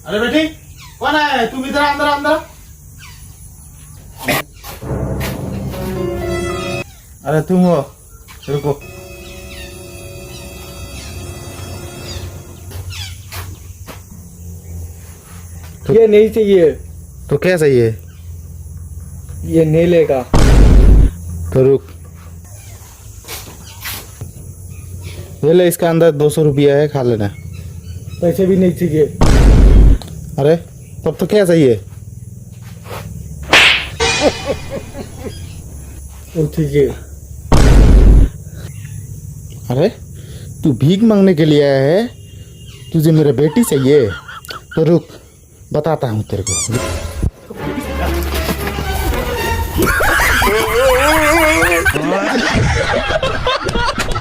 अरे बेटी कौन है? तुम इधर अंदर अंदर। अरे तुम हो, रुको। ये नहीं चाहिए, तो क्या चाहिए? ये नहीं लेगा। तो रुक, ये ले, इसका अंदर 200 रुपया है, खा लेना। पैसे भी नहीं चाहिए। अरे तब तो क्या चाहिए? वो चाहिए। अरे तू भीख मांगने के लिए आया है? तुझे मेरे बेटी चाहिए? तो रुक, बताता हूँ तेरे को।